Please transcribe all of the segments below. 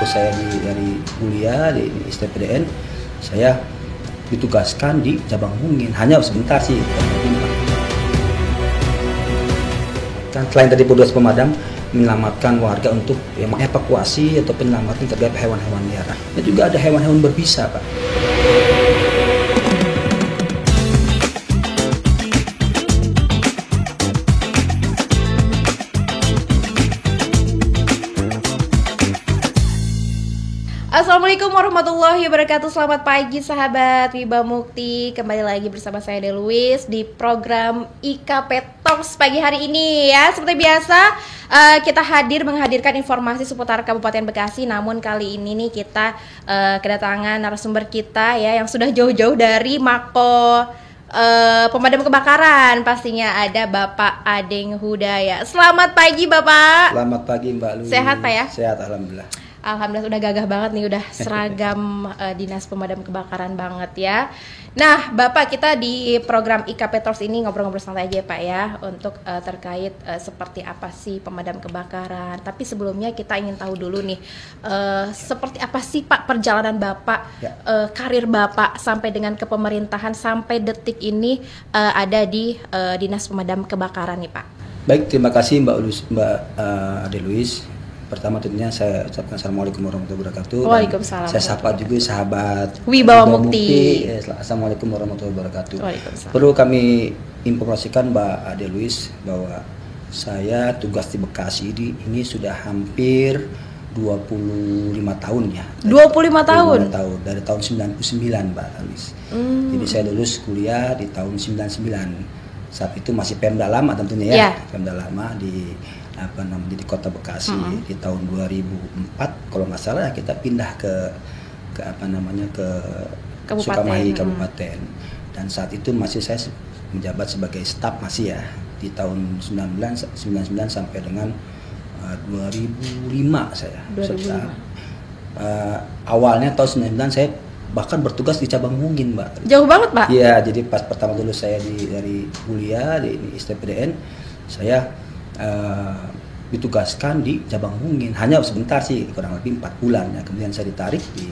saya dari kuliah di STPDN, saya ditugaskan di Cabang Mungin, hanya sebentar sih. Kan selain tadi petugas pemadam menyelamatkan warga untuk mengevakuasi atau penyelamatan terhadap hewan-hewan liar. Dan juga ada hewan-hewan berbisa, Pak. Assalamualaikum warahmatullahi wabarakatuh. Selamat pagi sahabat Wiba Mukti. Kembali lagi bersama saya Deluis di program IKP Talks pagi hari ini ya. Seperti biasa kita menghadirkan informasi seputar Kabupaten Bekasi. Namun kali ini nih kita kedatangan narasumber kita ya yang sudah jauh-jauh dari Mako pemadam kebakaran. Pastinya ada Bapak Adeng Hudaya. Selamat pagi Bapak. Selamat pagi Mbak Lu. Sehat Pak ya? Sehat, alhamdulillah. Alhamdulillah udah gagah banget nih, udah seragam dinas pemadam kebakaran banget ya. Nah Bapak, kita di program IKP Talks ini ngobrol-ngobrol santai aja Pak ya, untuk terkait seperti apa sih pemadam kebakaran. Tapi sebelumnya kita ingin tahu dulu nih, seperti apa sih Pak perjalanan Bapak, karir Bapak sampai dengan kepemerintahan sampai detik ini ada di dinas pemadam kebakaran nih Pak. Baik, terima kasih Mbak Adeluis. Pertama tentunya saya ucapkan Assalamualaikum warahmatullahi wabarakatuh. Waalaikumsalam. Saya sapa juga sahabat Wibawa Mukti. Assalamualaikum warahmatullahi wabarakatuh. Waalaikumsalam. Perlu kami informasikan Mbak Adeluis bahwa saya tugas di Bekasi ini sudah hampir 25 tahun ya. 25 tahun? 25 tahun, dari tahun 99 Mbak Adeluis. Jadi saya lulus kuliah di tahun 99. Saat itu masih Pemda lama tentunya ya. Pemda lama di Kota Bekasi. Di tahun 2004 kalau nggak salah kita pindah ke Sukamahi Kabupaten. Dan saat itu masih saya menjabat sebagai staf masih ya di tahun 99 sampai dengan 2005 saya. 2005. Awalnya tahun 99 saya bahkan bertugas di Cabang Mungin, Mbak. Jauh banget, Pak? Iya, jadi pas pertama dulu saya dari kuliah di STPDN, saya ditugaskan di Cabang Mungin, hanya sebentar sih, kurang lebih 4 bulan ya. Kemudian saya ditarik di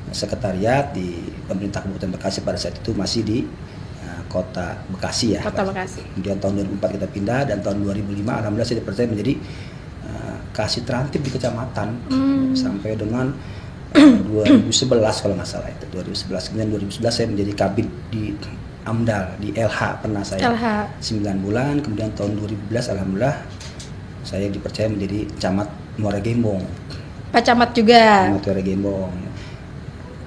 sekretariat di pemerintah Kabupaten Bekasi pada saat itu masih di Kota Bekasi ya. Kota Bekasi. Kemudian tahun 2004 kita pindah dan tahun 2005 alhamdulillah saya dipercaya menjadi kasih terantip di kecamatan sampai dengan 2011 kalau nggak salah itu 2011. Kemudian 2011 saya menjadi kabid di Amdal di LH, pernah saya 9 bulan. Kemudian tahun 2011 alhamdulillah saya dipercaya menjadi camat Muara Gembong. Pak Camat juga. Camat Muara Gembong.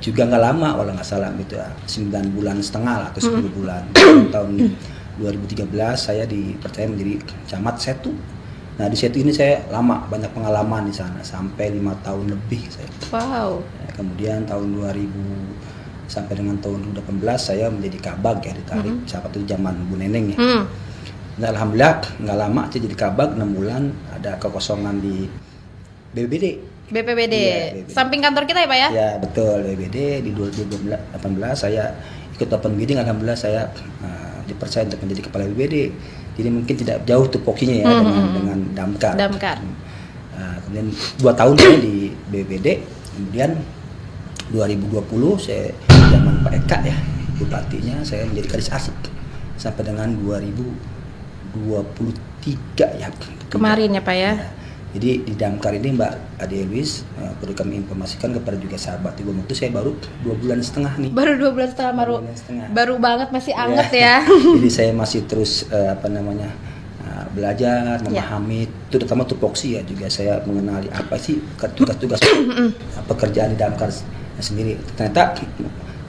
Juga nggak lama kalau nggak salah gitu ya, 9 bulan setengah lah atau 10 bulan. Tahun 2013 saya dipercaya menjadi camat Setu. Nah di Setu ini saya lama, banyak pengalaman di sana sampai 5 tahun lebih saya. Wow. Kemudian tahun 2000 sampai dengan tahun 2018 saya menjadi kabag ya, ditarik siapa tuh zaman Bu Neneng ya. Nah, alhamdulillah nggak lama aja jadi kabag, 6 bulan ada kekosongan di BPBD. BPBD. Ya, BPBD. Samping kantor kita ya Pak ya? Ya betul, BPBD di 2018 saya ikut open bidding, alhamdulillah saya dipercaya untuk menjadi kepala BPBD. Jadi mungkin tidak jauh tupoksinya ya dengan Damkar. Kemudian 2 tahun saya di BPBD, kemudian 2020 saya zaman Pak Eka ya bupatinya, saya menjadi kadis asik sampai dengan 2023 ya kemarin ya Pak ya. Jadi di Damkar ini Mbak Adeluis, perlu kami informasikan kepada juga sahabat Wiba Mukti, saya baru 2 bulan setengah nih. Baru 2 bulan setengah, baru banget, masih anget ya. Jadi saya masih terus belajar, memahami terutama tupoksi ya, juga saya mengenali apa sih tugas-tugas pekerjaan di Damkar sendiri. Ternyata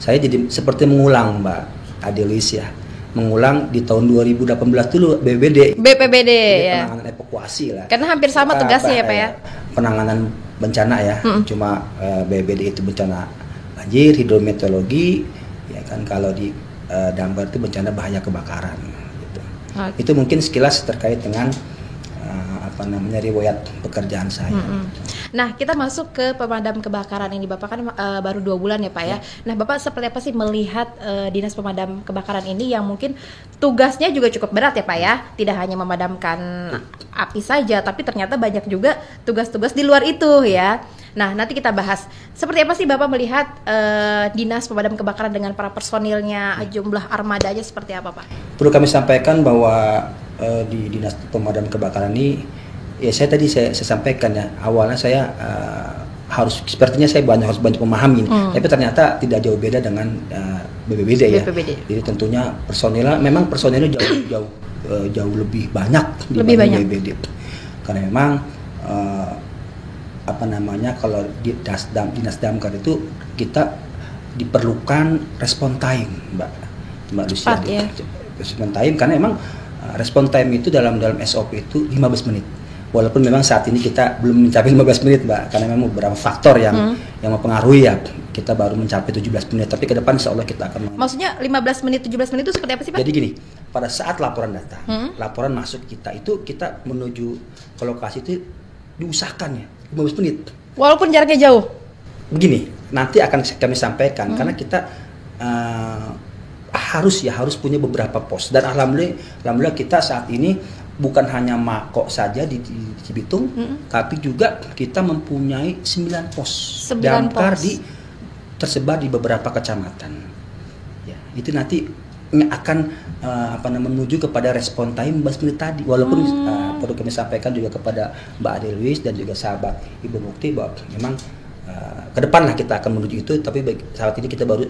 saya jadi seperti mengulang Mbak Adeluis ya, mengulang di tahun 2018 dulu BPBD ya. Penanganan evakuasi lah. Karena hampir sama tugasnya ya Pak ya. Penanganan bencana ya, cuma BPBD itu bencana banjir, hidrometeorologi ya kan, kalau di Damkar itu bencana bahaya kebakaran gitu. Itu mungkin sekilas terkait dengan riwayat pekerjaan saya. Nah, kita masuk ke pemadam kebakaran ini. Bapak kan baru 2 bulan ya Pak ya. Nah, Bapak seperti apa sih melihat dinas pemadam kebakaran ini yang mungkin tugasnya juga cukup berat ya Pak ya? Tidak hanya memadamkan api saja, tapi ternyata banyak juga tugas-tugas di luar itu ya. Nah, nanti kita bahas. Seperti apa sih Bapak melihat Dinas Pemadam Kebakaran dengan para personilnya, jumlah armadanya seperti apa Pak? Perlu kami sampaikan bahwa di Dinas Pemadam Kebakaran ini, ya saya sampaikan ya, awalnya saya sepertinya saya harus banyak memahami, tapi ternyata tidak jauh beda dengan BPBD ya. Jadi tentunya personilnya jauh lebih banyak dibanding BPBD. Karena memang kalau di Dinas Damkar itu kita diperlukan respon time, Mbak Lucia. Ya. Respon time karena memang respon time itu dalam SOP itu 15 menit. Walaupun memang saat ini kita belum mencapai 15 menit, Mbak, karena memang beberapa faktor yang mempengaruhi ya. Kita baru mencapai 17 menit, tapi ke depan insya Allah kita akan. Maksudnya 15 menit, 17 menit itu seperti apa sih, Pak? Jadi gini, pada saat laporan datang, laporan masuk itu kita menuju ke lokasi itu diusahakan ya 15 menit. Walaupun jaraknya jauh. Begini, nanti akan kami sampaikan karena kita harus punya beberapa pos, dan alhamdulillah kita saat ini bukan hanya Mako saja di Cibitung, tapi juga kita mempunyai 9 pos damkar tersebar di beberapa kecamatan. Ya, itu nanti akan menuju kepada respon time 15 menit tadi. Walaupun perlu kami sampaikan juga kepada Mbak Ade Luis dan juga sahabat Ibu Mukti bahwa memang ke depan lah kita akan menuju itu, tapi saat ini kita baru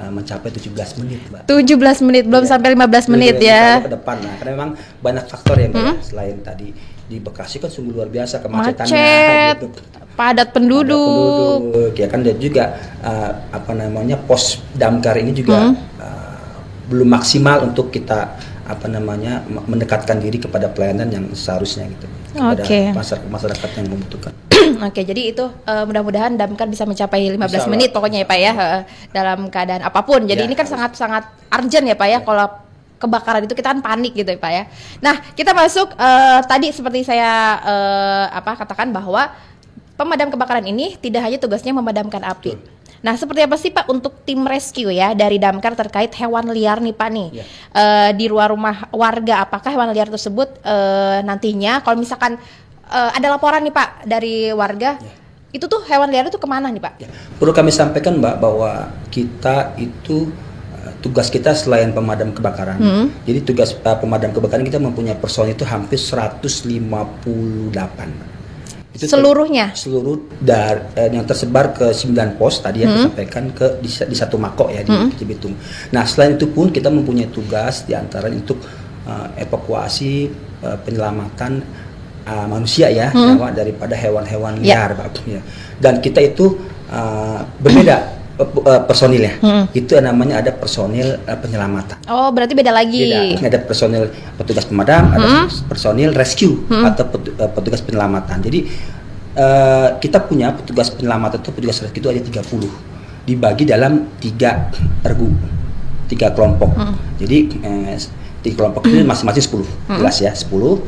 mencapai 17 menit, Mbak. 17 menit, belum sampai 15 menit ya. Ke depan lah, karena memang banyak faktor yang selain tadi di Bekasi kan sungguh luar biasa kemacetannya, gitu. Padat penduduk. Ya kan, dan juga pos damkar ini juga belum maksimal untuk kita mendekatkan diri kepada pelayanan yang seharusnya gitu, kepada masyarakat yang membutuhkan. Oke, jadi itu mudah-mudahan damkar bisa mencapai 15 menit pokoknya ya Pak ya, dalam keadaan apapun. Jadi ini kan sangat-sangat urgent ya Pak ya, kalau kebakaran itu kita kan panik gitu ya Pak ya. Nah, kita masuk tadi seperti saya katakan bahwa pemadam kebakaran ini tidak hanya tugasnya memadamkan api. Nah, seperti apa sih Pak untuk tim rescue ya dari damkar terkait hewan liar nih Pak nih di luar rumah warga? Apakah hewan liar tersebut nantinya kalau misalkan ada laporan nih Pak dari warga, itu tuh hewan liar itu kemana nih Pak? Perlu kami sampaikan Mbak bahwa kita itu tugas kita selain pemadam kebakaran. Jadi tugas pemadam kebakaran kita mempunyai personil itu hampir 158. Itu seluruhnya? Seluruh yang tersebar ke 9 pos tadi yang disampaikan di satu Mako ya di Cibitung. Nah, selain itu pun kita mempunyai tugas diantara untuk evakuasi, penyelamatan manusia ya, daripada hewan-hewan liar, ya. Dan kita itu berbeda personilnya. Itu namanya ada personil penyelamatan. Oh, berarti beda lagi. Ada personil petugas pemadam, ada personil rescue atau petugas penyelamatan. Jadi kita punya petugas penyelamatan itu, petugas rescue itu ada 30. Dibagi dalam 3 regu, 3 kelompok. Jadi 3 kelompok itu masing-masing 10. Jelas ya, 10.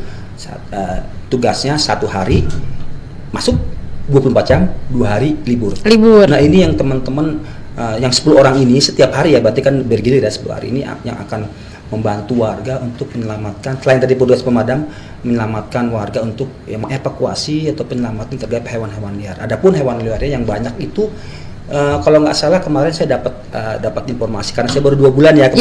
Tugasnya 1 hari masuk 24 jam, 2 hari libur. Nah, ini yang teman-teman yang 10 orang ini setiap hari ya, berarti kan bergilir ya, 10 hari ini yang akan membantu warga untuk menyelamatkan, selain tadi petugas pemadam, menyelamatkan warga untuk mengevakuasi atau penyelamatan terhadap hewan-hewan liar. Adapun hewan liarnya yang banyak itu kalau nggak salah kemarin saya dapat informasi, karena saya baru 2 bulan ya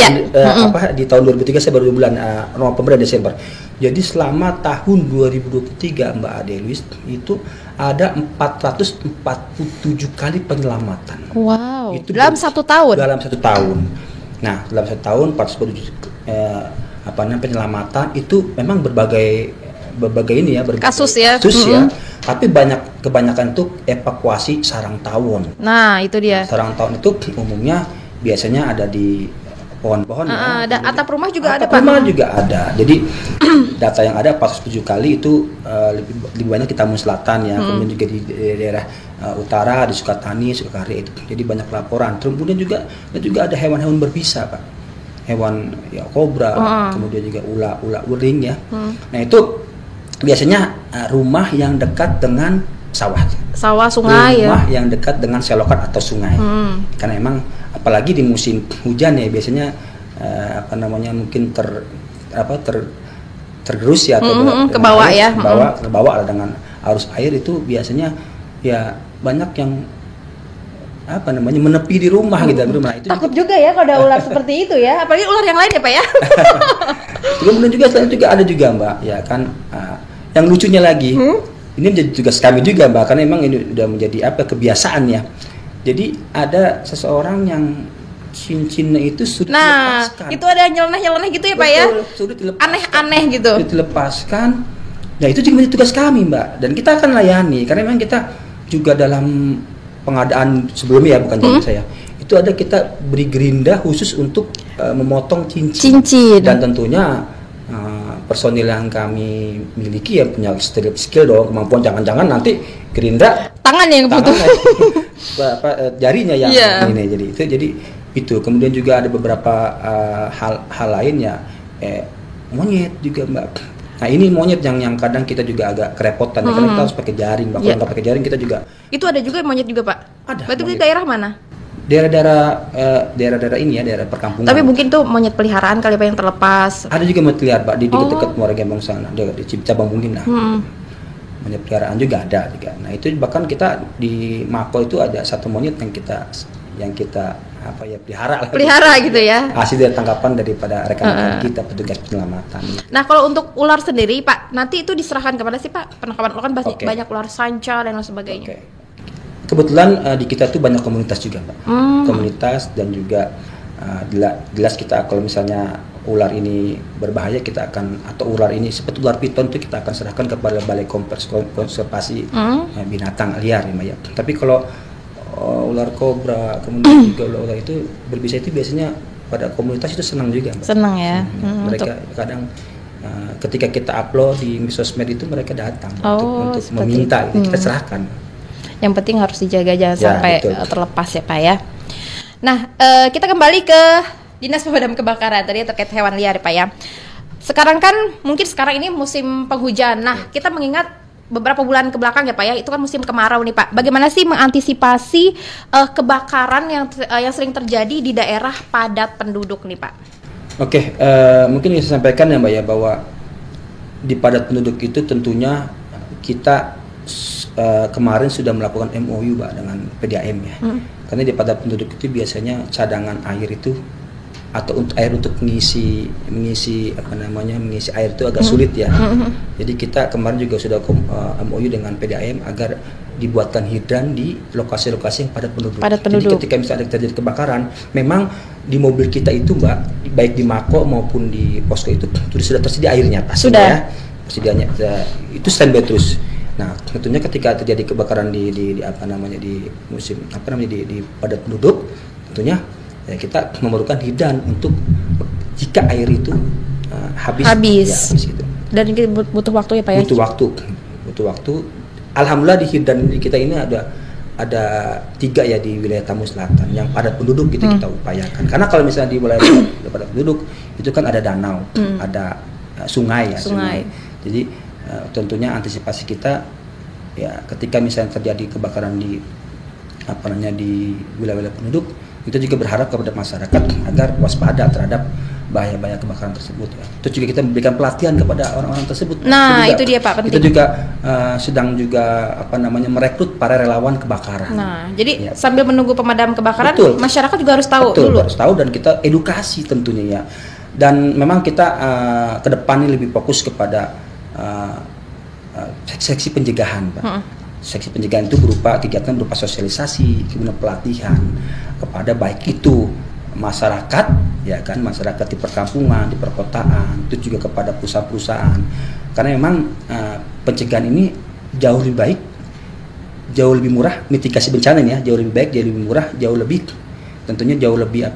di tahun 2003 saya baru 2 bulan November dan Desember. Jadi selama tahun 2023 Mbak Ade Luis itu ada 447 kali penyelamatan. Wow. Itu dalam 1 tahun. Dalam 1 tahun. Nah, dalam 1 tahun 447 penyelamatan itu memang berbagai kasus ya. Tapi kebanyakan itu evakuasi sarang tawon. Nah, itu dia. Sarang tawon itu umumnya biasanya ada di pohon-pohon ada atap rumah juga ada Pak. Rumah juga ada. Jadi data yang ada 47 kali itu lebih banyak di Tambun Selatan ya, kemudian juga di daerah utara di Sukatani, Sukakarya itu. Jadi banyak laporan. Kemudian juga ada hewan-hewan berbisa, Pak. Hewan ya kobra, kemudian juga ular uring ya. Nah, itu biasanya rumah yang dekat dengan sawah sungai, rumah yang dekat dengan selokan atau sungai. Karena emang apalagi di musim hujan ya, biasanya mungkin tergerus ya, atau kebawa ya, terbawa dengan arus air itu biasanya ya banyak yang menepi di rumah gitu di rumah. Itu takut juga ya kalau ada ular seperti itu ya, apalagi ular yang lain ya Pak ya. Kemudian juga selain juga ada juga Mbak ya kan, yang lucunya lagi ini menjadi tugas kami juga Mbak, karena memang ini udah menjadi kebiasaan ya. Jadi ada seseorang yang cincinnya itu sudah dilepaskan. Itu ada nyeleneh gitu ya Pak ya. Sudah dilepaskan. Aneh-aneh gitu. Sudah dilepaskan. Nah itu juga menjadi tugas kami Mbak, dan kita akan layani karena memang kita juga dalam pengadaan sebelumnya ya, bukan zaman saya. Itu ada kita beri gerinda khusus untuk memotong cincin. Dan tentunya personil yang kami miliki ya punya skill dong, kemampuan, jangan-jangan nanti gerinda tangan yang butuh. Jarinya yang ini jadi itu. Kemudian juga ada beberapa hal lain ya, monyet juga Mbak. Nah ini monyet yang kadang kita juga agak kerepotan ya, karena kita harus pakai jaring. Kalau nggak pakai jaring kita juga. Itu ada juga monyet juga Pak? Ada. Berarti di daerah mana? Daerah ini ya, daerah perkampungan. Tapi mungkin tuh monyet peliharaan kali Pak yang terlepas. Ada juga monyet liar Pak di dekat Muara Gembong sana, di Cabang Bungin lah. Monyet peliharaan juga ada juga. Nah itu bahkan kita di Mako itu ada satu monyet yang kita pelihara gitu ya, hasil dari tangkapan daripada rekan-rekan kita petugas penyelamatan. Nah kalau untuk ular sendiri Pak, nanti itu diserahkan kepada si Pak penangkapan ular kan banyak ular sanca dan lain sebagainya. Kebetulan di kita tuh banyak komunitas juga Mbak, komunitas, dan juga jelas kita kalau misalnya ular ini berbahaya kita akan, atau ular ini seperti ular piton itu kita akan serahkan kepada Balai Konservasi Binatang Liar ya Mbak ya. Tapi kalau ular kobra, kemudian juga ular itu berbisa itu biasanya pada komunitas itu senang juga Mbak. Senang ya. Mereka kadang ketika kita upload di sosmed itu mereka datang untuk meminta kita serahkan. Yang penting harus dijaga jangan sampai terlepas ya Pak ya. Nah kita kembali ke Dinas Pemadam Kebakaran tadi terkait hewan liar Pak ya. Sekarang kan mungkin sekarang ini musim penghujan. Nah kita mengingat beberapa bulan ke belakang ya Pak ya, itu kan musim kemarau nih Pak. Bagaimana sih mengantisipasi kebakaran yang sering terjadi di daerah padat penduduk nih Pak? Mungkin saya sampaikan ya Mbak ya, bahwa di padat penduduk itu tentunya kita kemarin sudah melakukan MOU Mbak dengan PDAM ya. Karena di padat penduduk itu biasanya cadangan air itu atau air untuk mengisi air itu agak sulit ya. Jadi kita kemarin juga sudah MOU dengan PDAM agar dibuatkan hidran di lokasi-lokasi yang padat penduduk. Jadi ketika misalnya terjadi kebakaran, memang di mobil kita itu Mbak, baik di Mako maupun di posko itu sudah tersedia airnya pasti ya. Persediaannya itu standby terus. Nah, tentunya ketika terjadi kebakaran di musim di padat penduduk, tentunya ya kita memerlukan hidran untuk jika air itu habis gitu. Dan ini butuh waktu ya Pak ya? Butuh waktu. Alhamdulillah di hidran kita ini ada 3 ya di wilayah Tamu Selatan yang padat penduduk gitu kita upayakan. Karena kalau misalnya di wilayah padat penduduk itu kan ada danau, ada sungai. Jadi tentunya antisipasi kita ya ketika misalnya terjadi kebakaran di wilayah penduduk, kita juga berharap kepada masyarakat agar waspada terhadap bahaya-bahaya kebakaran tersebut ya. Terus juga kita memberikan pelatihan kepada orang-orang tersebut. Nah, itu dia Pak, penting. Kita juga sedang juga merekrut para relawan kebakaran. Nah, jadi sambil menunggu pemadam kebakaran, masyarakat juga harus tahu dulu. Harus tahu, dan kita edukasi tentunya ya. Dan memang kita ke depan ini lebih fokus kepada seksi pencegahan, Pak. Seksi pencegahan itu kegiatan berupa sosialisasi, kemudian pelatihan kepada baik itu masyarakat, ya kan, masyarakat di perkampungan, di perkotaan, itu juga kepada perusahaan-perusahaan. Karena memang pencegahan ini jauh lebih baik, jauh lebih murah, mitigasi bencana ya, jauh lebih baik, jauh lebih murah, jauh lebih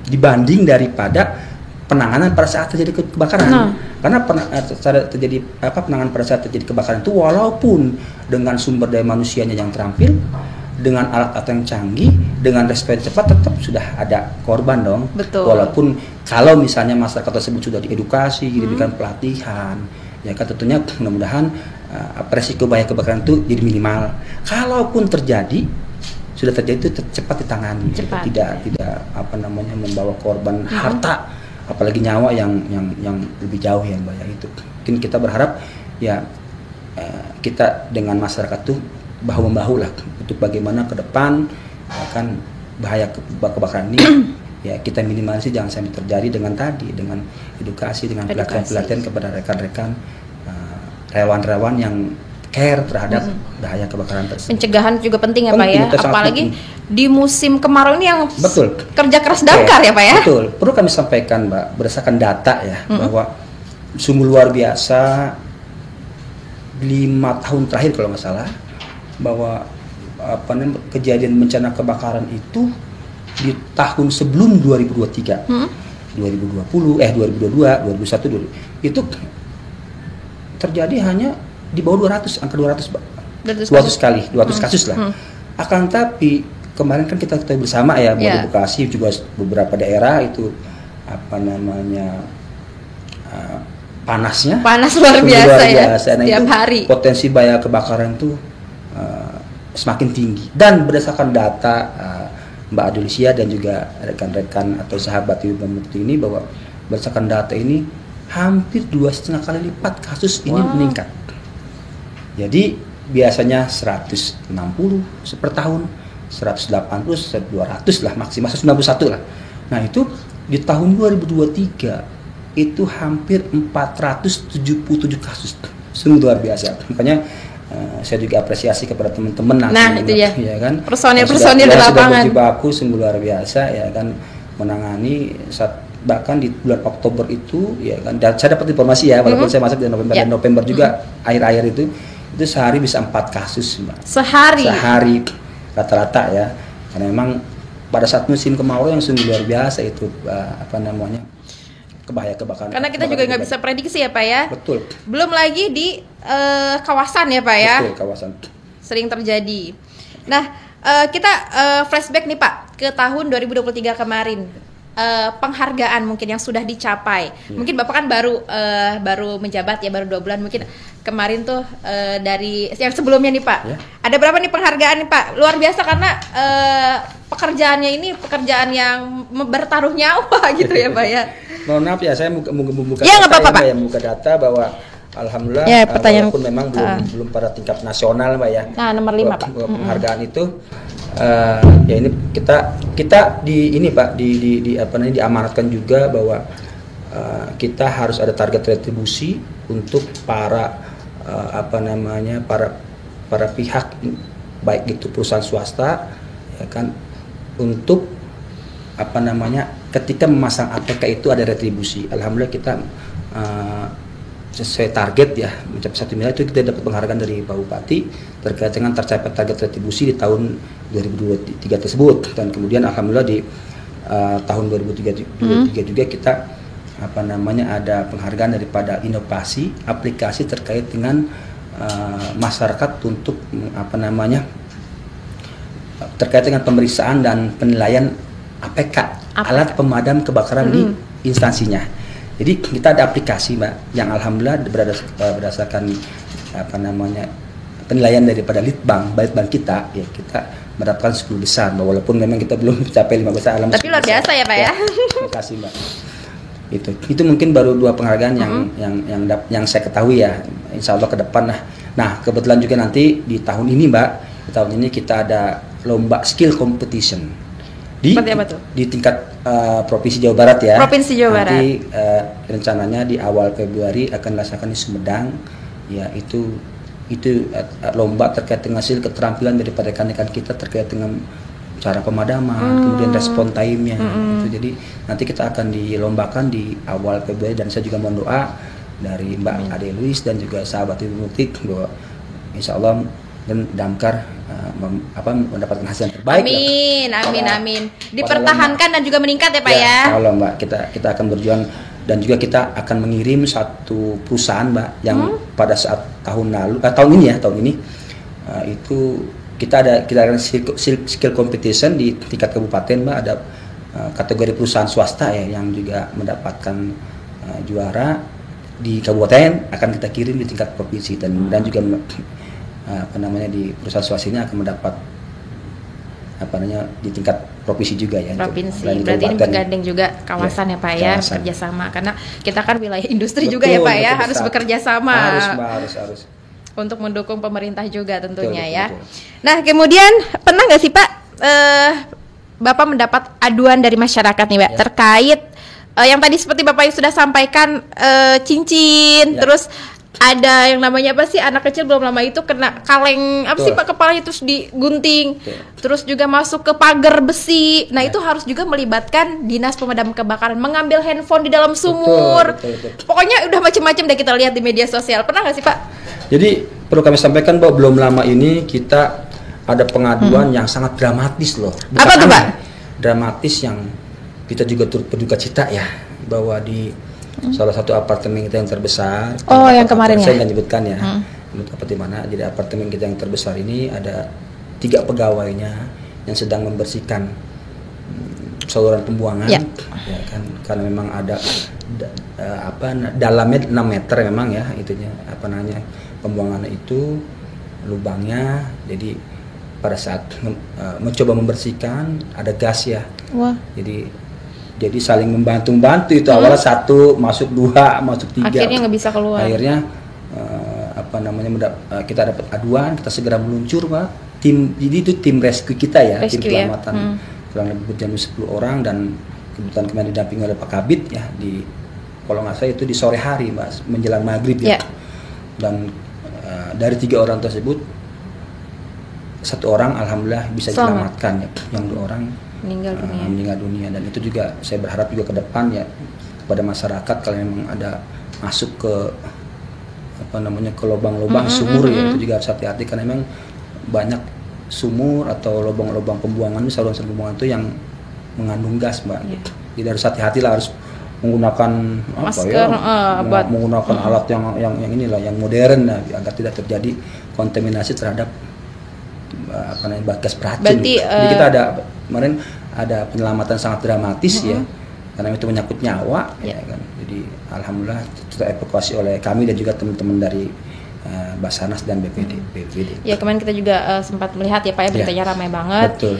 dibanding daripada penanganan pada saat terjadi kebakaran. Karena penanganan pada saat terjadi kebakaran itu walaupun dengan sumber daya manusianya yang terampil, dengan alat-alat yang canggih, dengan respon cepat, tetap sudah ada korban dong. Betul. Walaupun kalau misalnya masyarakat tersebut sudah diedukasi, diberikan pelatihan, ya kan, tentunya mudah-mudahan resiko bahaya kebakaran itu jadi minimal. Kalaupun terjadi, sudah terjadi itu cepat ditangani, tidak membawa korban harta, apalagi nyawa yang lebih jauh yang bahaya itu. Mungkin kita berharap ya kita dengan masyarakat tuh bahu membahu lah untuk bagaimana ke depan kan bahaya kebakaran ini ya kita minimalisasi jangan sampai terjadi dengan edukasi dengan pelatihan kepada rekan-rekan relawan-relawan yang care terhadap bahaya kebakaran tersebut. Pencegahan juga penting ya Pak ya, apalagi di musim kemarau ini yang kerja keras damkar ya Pak ya. Betul, perlu kami sampaikan Mbak berdasarkan data ya bahwa sungguh luar biasa 5 tahun terakhir kalau nggak salah bahwa kejadian bencana kebakaran itu di tahun sebelum 2023, 2022, 2021, itu terjadi hanya di bawah 200, angka 200, Pak. 200 kasus lah. Akan tapi kemarin kan kita ketahui bersama ya, di Bekasi juga beberapa daerah itu panas luar biasa ya. Nah, setiap hari potensi bahaya kebakaran itu semakin tinggi dan berdasarkan data Mbak Adelusia dan juga rekan-rekan atau sahabat Ibu Mukti ini bahwa berdasarkan data ini hampir 2,5 kali lipat kasus ini meningkat. Jadi biasanya 160 per tahun, 180, 200 lah maksimal 191 lah. Nah itu di tahun 2023 itu hampir 477 kasus, sungguh luar biasa. Makanya saya juga apresiasi kepada teman-teman itu ya kan personil di lapangan sudah berjibaku sungguh luar biasa ya kan menangani bahkan di bulan Oktober itu ya kan dan saya dapat informasi ya walaupun saya masuk di November dan November juga akhir-akhir itu sehari bisa 4 kasus Mbak. Sehari rata-rata ya karena memang pada saat musim kemarau yang sungguh luar biasa itu bahaya kebakaran. Karena kita juga nggak bisa prediksi ya Pak ya. Betul. Belum lagi di kawasan ya Pak ya. Betul, kawasan. Sering terjadi. Nah kita flashback nih Pak ke tahun 2023 kemarin. Penghargaan mungkin yang sudah dicapai. Mungkin Bapak kan baru menjabat ya, baru 2 bulan. Mungkin kemarin tuh dari yang sebelumnya nih Pak. Ada berapa nih penghargaan nih Pak? Luar biasa karena pekerjaannya ini pekerjaan yang bertaruh nyawa gitu ya Pak ya. Mohon maaf ya, saya membuka data bahwa alhamdulillah walaupun memang belum pada tingkat nasional Mbak ya. Nah, nomor 5 Pak. Penghargaan itu ya ini kita di ini Pak diamanatkan juga bahwa kita harus ada target retribusi untuk para para pihak baik itu perusahaan swasta ya kan untuk ketika memasang APK itu ada retribusi. Alhamdulillah kita sesuai target ya mencapai 1 miliar itu kita dapat penghargaan dari Pak Bupati terkait dengan tercapai target retribusi di tahun 2023 tersebut dan kemudian alhamdulillah di tahun 2023 juga kita ada penghargaan daripada inovasi aplikasi terkait dengan masyarakat untuk terkait dengan pemeriksaan dan penilaian APK alat pemadam kebakaran di instansinya. Jadi kita ada aplikasi Mbak yang alhamdulillah berdasarkan penilaian daripada Litbang kita ya kita mendapatkan 10 besar walaupun memang kita belum mencapai 5 besar tapi luar biasa ya Pak ya. Terima kasih Mbak. Itu mungkin baru 2 penghargaan yang saya ketahui ya. Insya Allah ke depan lah. Nah kebetulan juga nanti di tahun ini Mbak, di tahun ini kita ada lomba skill competition di tingkat Provinsi Jawa Barat ya. Provinsi Jawa Barat. Nanti rencananya di awal Februari akan dilaksanakan di Sumedang. Ya itu lomba terkait dengan hasil keterampilan daripada rekan-rekan kita terkait dengan cara pemadaman, kemudian respon time-nya. Jadi nanti kita akan dilombakan di awal Februari dan saya juga mohon doa dari Mbak Ade Luis dan juga sahabat Ibu Mukti bahwa Insya Allah dan damkar mendapatkan hasil yang terbaik. Amin. Dipertahankan dan juga meningkat ya Pak ya. Kalau Mbak kita akan berjuang dan juga kita akan mengirim satu perusahaan Mbak yang pada saat tahun ini itu kita ada skill competition di tingkat kabupaten Mbak, ada kategori perusahaan swasta ya yang juga mendapatkan juara di kabupaten akan kita kirim di tingkat provinsi dan juga di perusahaan swasta ini akan mendapat di tingkat provinsi juga ya. Provinsi. Berarti ini menggandeng juga kawasan ya Pak ya, kerjasama karena kita kan wilayah industri juga ya Pak ya, harus bekerja sama. Harus. untuk mendukung pemerintah juga tentunya betul, ya. betul. Nah kemudian pernah nggak sih Pak Bapak mendapat aduan dari masyarakat nih Pak terkait yang tadi seperti Bapak yang sudah sampaikan cincin, terus ada yang namanya apa sih, anak kecil belum lama itu kena kaleng apa sih Pak, kepalanya terus digunting, terus juga masuk ke pagar besi. Nah itu harus juga melibatkan dinas pemadam kebakaran, mengambil handphone di dalam sumur. Betul. Pokoknya udah macam-macam deh kita lihat di media sosial. Pernah nggak sih Pak? Jadi perlu kami sampaikan bahwa belum lama ini kita ada pengaduan yang sangat dramatis loh. Bukan apa tuh Pak? Dramatis yang kita juga turut berduka cita ya, bahwa di salah satu apartemen kita yang terbesar. Yang kemarin saya nggak nyebutkan ya, di mana. Jadi apartemen kita yang terbesar ini ada 3 pegawainya yang sedang membersihkan saluran pembuangan, ya kan, karena memang ada dalamnya 6 meter memang ya itunya pembuangan itu lubangnya. Jadi pada saat mencoba membersihkan ada gas ya. Wah. Jadi saling membantu itu, awalnya 1 masuk 2 masuk 3, akhirnya nggak bisa keluar. Akhirnya kita dapat aduan, kita segera meluncur Pak. Jadi itu tim rescue kita ya, tim keselamatan kurang lebih berjumlah 10 orang, dan kebetulan kemarin didampingi oleh Pak Kabid ya, kalau nggak salah itu di sore hari Mas, menjelang maghrib ya. Dan dari 3 orang tersebut 1 orang alhamdulillah bisa diselamatkan ya, yang 2 orang meninggal dunia. Dan itu juga saya berharap juga ke depan ya kepada masyarakat, kalau memang ada masuk ke ke lubang-lubang sumur ya, itu juga harus hati-hati, karena memang banyak sumur atau lubang-lubang pembuangan, saluran pembuangan itu yang mengandung gas Mbak. Jadi harus hati-hati lah, harus menggunakan masker, menggunakan alat yang inilah yang modern lah, agar tidak terjadi kontaminasi terhadap gas beracun. Berarti, jadi kita kemarin ada penyelamatan sangat dramatis ya, karena itu menyangkut nyawa ya kan. Jadi alhamdulillah terevakuasi oleh kami dan juga teman-teman dari Basarnas dan BPD. Ya kemarin kita juga sempat melihat ya Pak ya, beritanya ramai banget. Betul.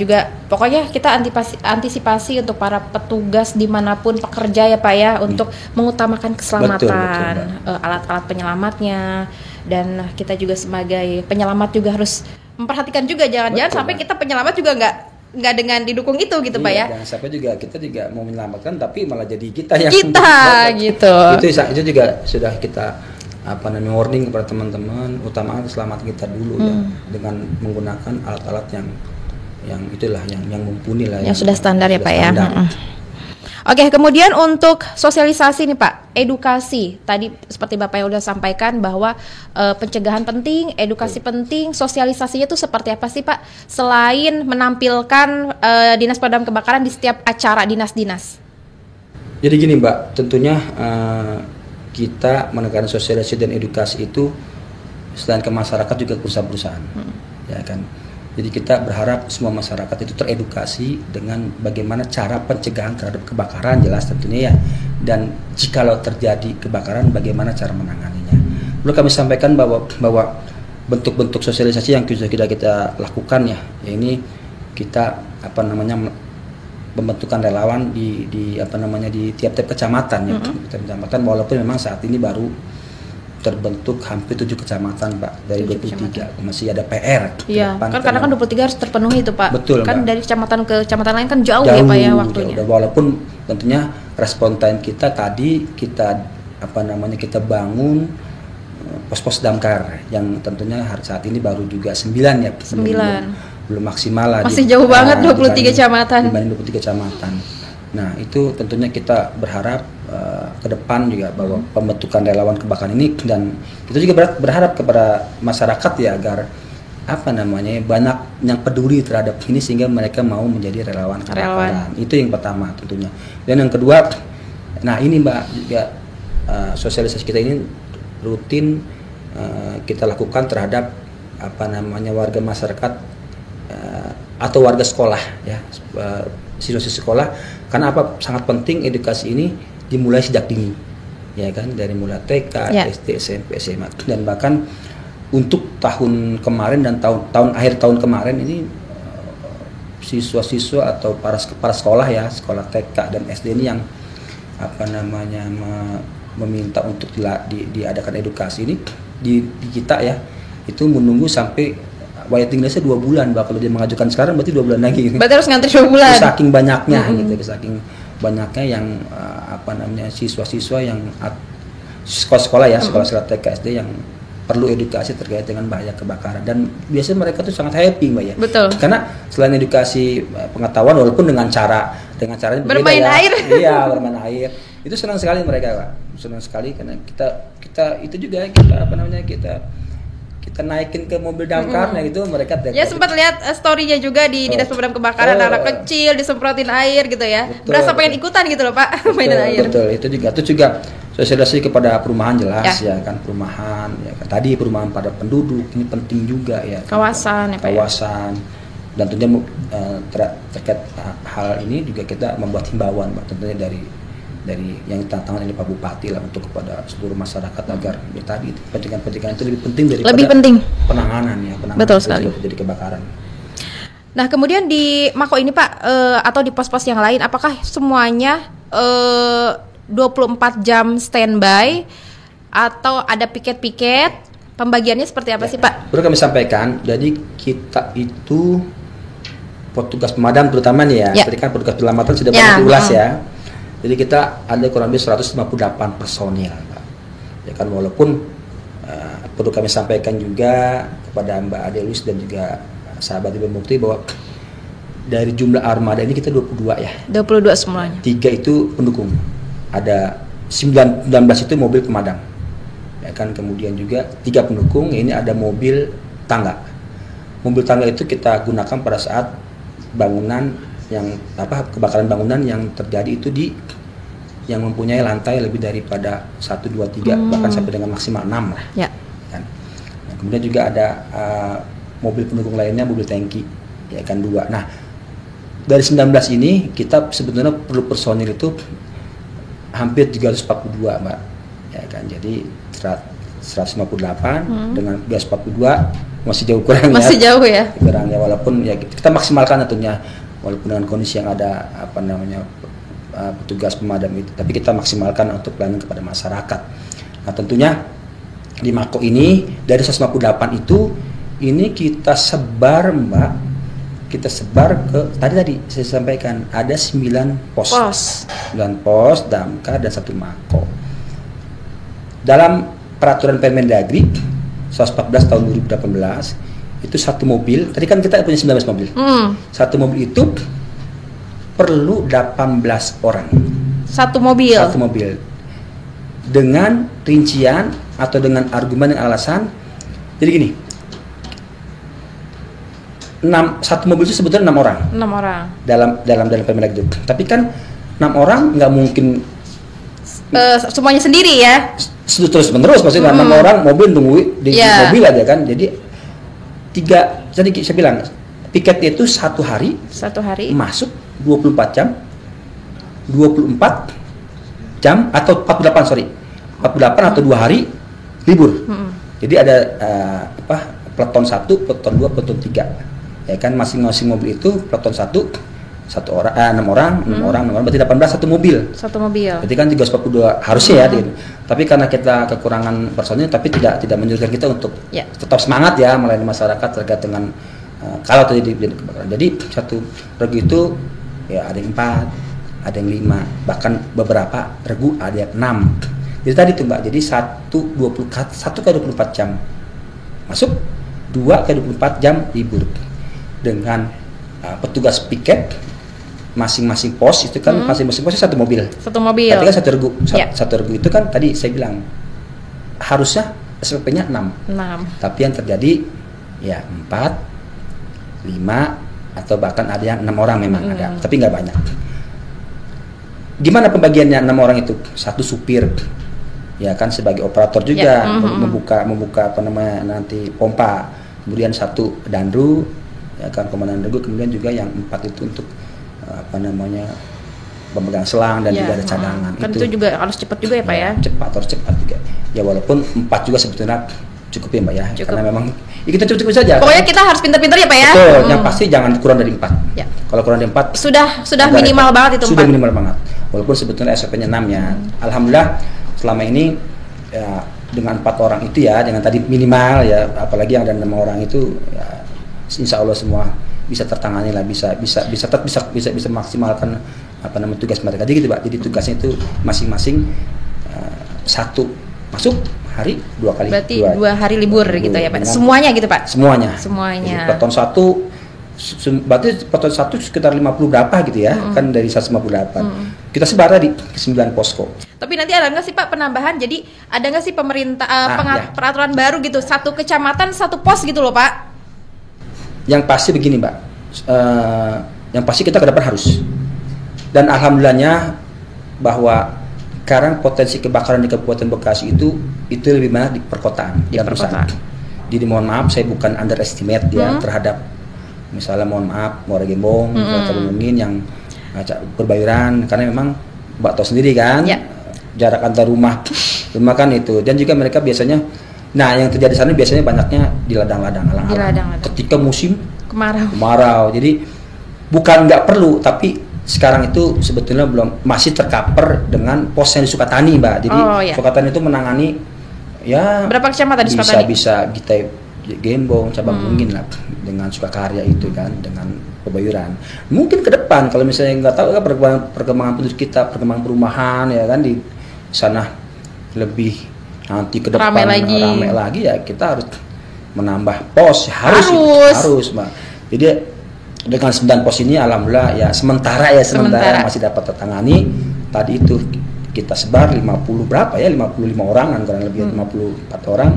Juga pokoknya kita antisipasi untuk para petugas dimanapun pekerja ya Pak ya, untuk mengutamakan keselamatan alat-alat penyelamatnya, dan kita juga sebagai penyelamat juga harus memperhatikan juga, jangan sampai kita penyelamat juga nggak dengan didukung itu gitu Pak ya. Dan sampai juga kita juga mau menyelamatkan tapi malah jadi kita yang gitu. Itu juga sudah kita warning kepada teman-teman, utamakan keselamatan kita dulu ya, dengan menggunakan alat-alat yang itulah yang mumpuni lah, yang sudah standar ya Pak ya. Oke, kemudian untuk sosialisasi nih Pak, edukasi. Tadi seperti Bapak yang udah sampaikan bahwa pencegahan penting, edukasi penting, sosialisasinya itu seperti apa sih Pak? Selain menampilkan dinas pemadam kebakaran di setiap acara dinas-dinas. Jadi gini Mbak, tentunya kita menekankan sosialisasi dan edukasi itu selain ke masyarakat juga ke perusahaan-perusahaan, ya kan. Jadi kita berharap semua masyarakat itu teredukasi dengan bagaimana cara pencegahan terhadap kebakaran, jelas tentunya ya. Dan jikalau terjadi kebakaran, bagaimana cara menanganinya. Perlu kami sampaikan bahwa bentuk-bentuk sosialisasi yang sudah kita lakukan ya ini kita pembentukan relawan di tiap-tiap kecamatan ya. Kecamatan, walaupun memang saat ini baru terbentuk hampir 7 kecamatan Pak dari 23, masih ada PR. Iya, kan karena kan 23 harus terpenuhi itu Pak. Betul kan Mbak. Dari kecamatan ke kecamatan lain kan jauh ya Pak ya waktunya. Jauh. Walaupun tentunya respon time kita tadi kita kita bangun pos-pos damkar yang tentunya saat ini baru juga 9 ya. 9. Belum maksimal lah. Masih jauh banget 23 kecamatan. Dibanding 23 kecamatan. Nah itu tentunya kita berharap ke depan juga bahwa pembentukan relawan kebakaran ini, dan kita juga berharap kepada masyarakat ya agar banyak yang peduli terhadap ini sehingga mereka mau menjadi relawan kebakaran. Itu yang pertama tentunya. Dan yang kedua, nah ini Mbak juga sosialisasi kita ini rutin kita lakukan terhadap warga masyarakat atau warga sekolah ya, siswa-siswi sekolah, karena sangat penting edukasi ini dimulai sejak dini ya kan, dari mulai TK, SD, SMP, SMA, dan bahkan untuk tahun kemarin dan tahun akhir tahun kemarin ini siswa-siswa atau para sekolah ya, sekolah TK dan SD ini yang meminta untuk diadakan edukasi ini, di kita ya itu menunggu sampai waiting listnya 2 bulan, kalau dia mengajukan sekarang berarti 2 bulan lagi. Berarti harus ngantri 2 bulan. Saking banyaknya gitu, saking banyaknya yang siswa-siswa yang sekolah-sekolah ya, sekolah TK SD yang perlu edukasi terkait dengan bahaya kebakaran, dan biasanya mereka tuh sangat happy Mbak ya. Betul. Karena selain edukasi pengetahuan walaupun dengan caranya bermain ya. air. Iya, bermain air. Itu senang sekali mereka, Pak. Senang sekali karena kita itu juga kita naikin ke mobil damkarnya gitu, mereka ya sempat lihat story-nya juga di Dinas Pemadam Kebakaran, anak kecil disemprotin air gitu ya. Berasa pengen ikutan gitu loh Pak, mainan air. Betul, itu juga sosialisasi kepada perumahan jelas ya kan, perumahan ya kan. Tadi perumahan pada penduduk ini penting juga ya. Kawasan ya Pak. Kawasan. Dan tentunya terkait hal ini juga kita membuat himbauan Pak, tentunya dari yang tantangan ini Pak Bupati lah untuk kepada seluruh masyarakat agar ya tadi pencegahan itu lebih penting daripada penanganan betul sekali jadi kebakaran. Nah kemudian di Mako ini Pak atau di pos-pos yang lain, apakah semuanya 24 jam standby atau ada piket-piket? Pembagiannya seperti apa sih Pak? Perlu kami sampaikan, jadi kita itu petugas pemadam terutama nih ya. Tadi kan petugas penyelamatan sudah banyak diulas ya. Jadi kita ada kurang lebih 158 personil, Pak. Ya kan, walaupun perlu kami sampaikan juga kepada Mbak Adelus dan juga sahabat Ibu Mukti bahwa dari jumlah armada ini kita 22 ya. 22 semuanya. 3 itu pendukung. Ada 19 itu mobil pemadam. Ya kan, kemudian juga 3 pendukung, ini ada mobil tangga. Mobil tangga itu kita gunakan pada saat bangunan yang kebakaran bangunan yang terjadi itu yang mempunyai lantai lebih daripada 1, 2, 3 bahkan sampai dengan maksimal 6 lah. Ya. Kan? Nah, kemudian juga ada mobil pendukung lainnya, mobil tangki ya kan 2. Nah, dari 19 ini kita sebetulnya perlu personil itu hampir 342 Mbak. Ya kan. Jadi 158 dengan 342 masih jauh kurang jauh ya. Kurang ya, walaupun ya kita maksimalkan tentunya walaupun dengan kondisi yang ada petugas pemadam itu, tapi kita maksimalkan untuk pelayanan kepada masyarakat. Nah tentunya di Mako ini dari 158 itu ini kita sebar Mbak, kita sebar ke tadi saya sampaikan ada 9 pos. 9 pos damkar dan 1 Mako. Dalam peraturan Permendagri 114 tahun 2018 itu 1 mobil, tadi kan kita punya 19 mobil. 1 mobil itu perlu 18 orang. 1 mobil. 1 mobil. Dengan rincian atau dengan argumen dan alasan. Jadi gini. 1 mobil itu sebetulnya 6 orang. 6 orang. Dalam Permendagri. Tapi kan 6 orang nggak mungkin semuanya sendiri ya. Terus menerus maksudnya 6 orang mobil tunggu di mobil aja kan. Jadi 3, tadi saya bilang piketnya itu 1 hari masuk 24 jam 24 jam atau 48 atau 2 hari libur. Jadi ada peleton 1, peleton 2, peleton 3 ya kan, masing-masing mobil itu peleton 1 orang 6 orang berarti 18 1 mobil. Berarti kan 342 harusnya ya. Tapi karena kita kekurangan personil, tapi tidak menyurutkan kita untuk tetap semangat ya melayani masyarakat terkait dengan kalau terjadi kebakaran. Jadi 1 regu itu ya ada yang 4, ada yang 5, bahkan beberapa regu ada yang 6. Jadi tadi tuh Mbak, jadi 1 kali 24 jam masuk, 2 kali 24 jam libur dengan petugas piket masing-masing pos itu kan masing-masing posnya 1 mobil. Tapi kan 1 regu. 1 regu itu kan tadi saya bilang harusnya SPP-nya 6. Tapi yang terjadi ya 4, 5 atau bahkan ada yang 6 orang memang ada, tapi nggak banyak. Gimana pembagiannya 6 orang itu? 1 supir. Ya kan sebagai operator juga membuka nanti pompa. Kemudian 1 danru ya kan, komandan regu, kemudian juga yang 4 itu untuk pemegang selang dan juga ada cadangan. Kan itu juga harus cepat juga ya Pak ya? Harus cepat juga. Ya walaupun 4 juga sebetulnya cukup ya Mbak ya. Karena memang ya kita cukup saja. Pokoknya kita harus pintar-pintar ya Pak ya? Betul, yang pasti jangan kurang dari 4. Ya. Kalau kurang dari 4 sudah minimal banget itu 4. Sudah minimal banget. Walaupun sebetulnya SOP-nya 6 ya. Alhamdulillah selama ini ya dengan 4 orang itu ya, dengan tadi minimal ya, apalagi yang ada 6 orang itu ya, insya Allah semua bisa tertangani lah, bisa maksimalkan tugas mereka. Jadi gitu Pak. Jadi tugasnya itu masing-masing satu masuk hari 2 kali. Berarti 2 hari libur gitu ya Pak. Semuanya gitu Pak. Semuanya. Semuanya. Jadi, peloton 1 berarti peloton 1 sekitar 50 berapa gitu ya, kan dari 158. Kita sebar tadi ke 9 posko. Tapi nanti ada nggak sih Pak penambahan? Jadi ada nggak sih pemerintah peraturan baru gitu, 1 kecamatan 1 pos gitu loh Pak? Yang pasti begini Mbak, yang pasti kita ke depan harus. Dan alhamdulillahnya bahwa sekarang potensi kebakaran di Kabupaten Bekasi itu lebih banyak di perkotaan, di perkotaan. Jadi mohon maaf, saya bukan underestimate ya terhadap misalnya mohon maaf Muara Gembong, Mungkin yang Berbayuran, karena memang Mbak tahu sendiri kan jarak antar rumah kan itu, dan juga mereka biasanya, nah yang terjadi sana biasanya banyaknya di ladang-ladang ketika musim kemarau. Jadi bukan nggak perlu, tapi sekarang itu sebetulnya masih tercover dengan pos yang di Sukatani Mbak. Jadi Sukatani itu menangani ya berapa kecamatan di Sukatani? Bisa kita Gembong, cabang Mungkin lah, dengan Sukakarya itu kan, dengan Pebayuran. Mungkin ke depan kalau misalnya nggak tahu kan perkembangan penduduk kita, perkembangan perumahan ya kan di sana lebih nanti ke depan ramai lagi ya, kita harus menambah pos, harus Mbak. Jadi dengan 9 pos ini alhamdulillah ya sementara masih dapat tertangani. Tadi itu kita sebar 50 berapa ya, 55 orang kan, kurang lebih 54 orang.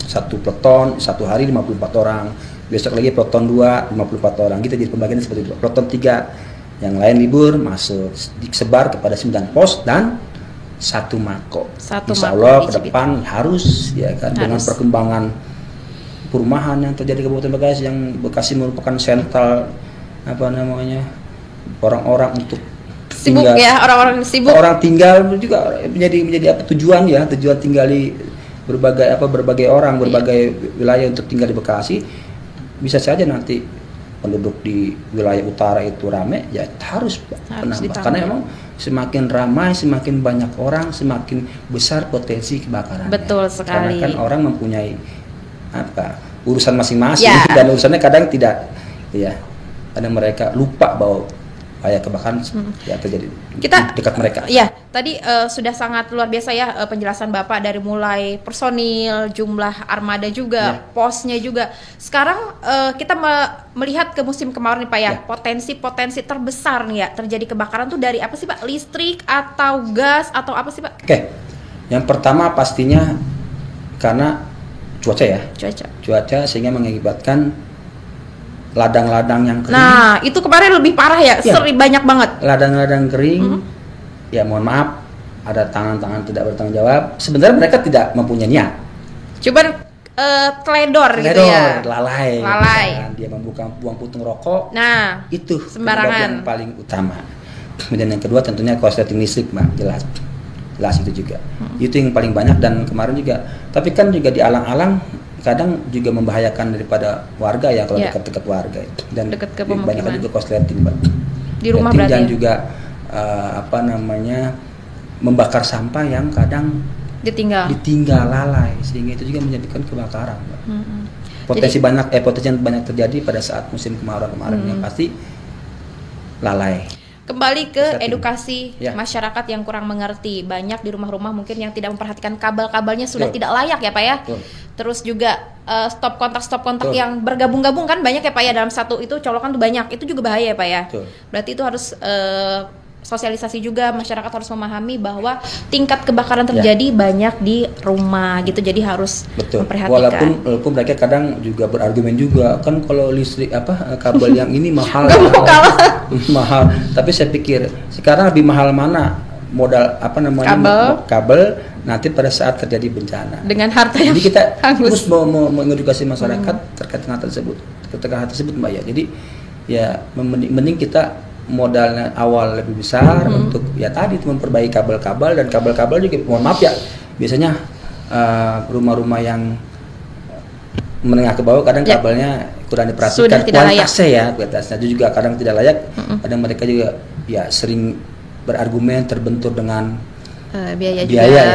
1 peleton, 1 hari 54 orang. Besok lagi peleton 2, 54 orang. Kita jadi pembagiannya seperti itu. Peleton 3, yang lain libur, masuk disebar kepada 9 pos dan 1 mako. Insya Allah ke depan harus ya kan, dengan perkembangan perumahan yang terjadi di Kabupaten Bekasi, yang Bekasi merupakan sentral orang-orang untuk sibuk tinggal, ya, orang-orang sibuk. Orang tinggal juga menjadi tujuan tinggal di berbagai orang, berbagai wilayah untuk tinggal di Bekasi. Bisa saja nanti penduduk di wilayah utara itu ramai, ya harus penambah. Karena memang semakin ramai, semakin banyak orang, semakin besar potensi kebakaran. Betul sekali. Karena kan orang mempunyai urusan masing-masing dan urusannya kadang tidak, ya, kadang mereka lupa bahwa kebakaran ya terjadi dekat mereka. Ya, tadi sudah sangat luar biasa ya penjelasan Bapak, dari mulai personil, jumlah armada juga, posnya juga. Sekarang kita melihat ke musim kemarau nih Pak ya, potensi terbesar nih ya terjadi kebakaran tuh dari apa sih Pak? Listrik atau gas atau apa sih Pak? Oke. Yang pertama pastinya karena cuaca ya. Cuaca sehingga mengakibatkan ladang-ladang yang kering. Nah, itu kemarin lebih parah ya, sering banyak banget. Ladang-ladang kering, ya mohon maaf, ada tangan-tangan tidak bertanggung jawab. Sebenarnya mereka tidak mempunyai niat. Cuman teledor gitu ya. Lalai. Kan? Dia buang putung rokok. Nah, itu sembarangan. Yang paling utama. Kemudian yang kedua tentunya korsleting listrik, Mbak, jelas itu juga. Itu yang paling banyak, dan kemarin juga. Tapi kan juga di alang-alang kadang juga membahayakan daripada warga ya, kalau dekat-dekat warga itu, dan banyak juga korsleting Mbak di rumah berarti, dan juga membakar sampah yang kadang ditinggal lalai, sehingga itu juga menyebabkan kebakaran Mbak. Potensi yang banyak terjadi pada saat musim kemarau kemarin yang pasti lalai. Kembali ke edukasi masyarakat yang kurang mengerti. Banyak di rumah-rumah mungkin yang tidak memperhatikan kabel-kabelnya sudah tidak layak ya Pak ya. Terus juga stop kontak yang bergabung-gabung kan banyak ya Pak ya, dalam satu itu colokan tuh banyak. Itu juga bahaya ya Pak ya. Berarti itu harus sosialisasi juga, masyarakat harus memahami bahwa tingkat kebakaran terjadi banyak di rumah gitu, jadi harus memperhatikan. Walaupun mereka kadang juga berargumen juga kan, kalau listrik kabel yang ini mahal. Mahal, tapi saya pikir sekarang lebih mahal mana modal kabel nanti pada saat terjadi bencana dengan harta yang jadi kita harus mengedukasi masyarakat terkait dengan hal tersebut Mbak ya. Jadi ya mending kita modalnya awal lebih besar untuk ya tadi itu memperbaiki kabel-kabel, dan kabel-kabel juga mohon maaf ya, biasanya rumah-rumah yang menengah ke bawah kadang kabelnya kurang diperhatikan, kualitasnya juga kadang tidak layak. Kadang mereka juga ya sering berargumen, terbentur dengan biaya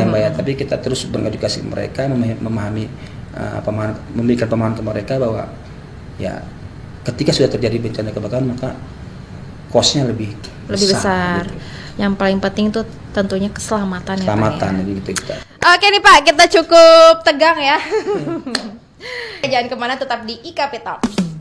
yang bayar, tapi kita terus mengedukasi mereka, memahami memberikan pemahaman ke mereka bahwa ya ketika sudah terjadi bencana kebakaran maka cost-nya lebih besar. Gitu. Yang paling penting itu tentunya keselamatan ya Pak. Jadi gitu kita. Oke nih Pak, kita cukup tegang ya. Jangan kemana, tetap di IKP Talks.